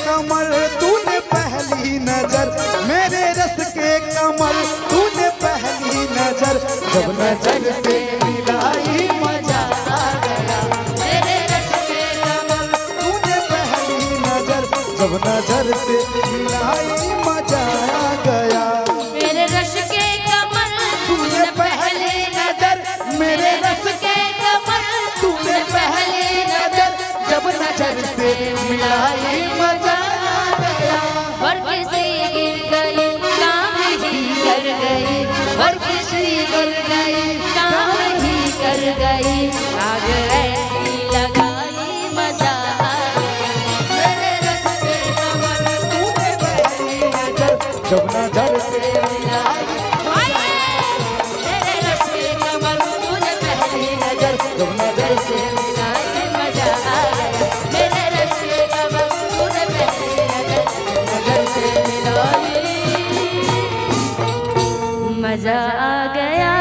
कमल तूने पहली नजर, मेरे रस के कमल तूने पहली नजर, जब नजर से मिलाई मजा आ गया। मेरे रस के कमल तूने पहली नजर, जब नजर से मिलाई मजा आ गया। मेरे रस के कमल तूने पहली नजर, मेरे रस के कमल तूने पहली नजर, जब नजर से मिलाई मजा आ गया। और किसी गिर गई काम ही कर गई, और किसी गिर गई काम ही कर गई, आग ऐसी लगाई मजा आ गया। मेरे रस के कमल तूने पहली नजर, जब नजर से मिलाई मेरे रस के कमल तूने पहली नजर, जब नजर से मिलाई मजा आ गया। मेरे रस के कमल तूने पहली नजर, नजर से मिलाई मजा आ गया।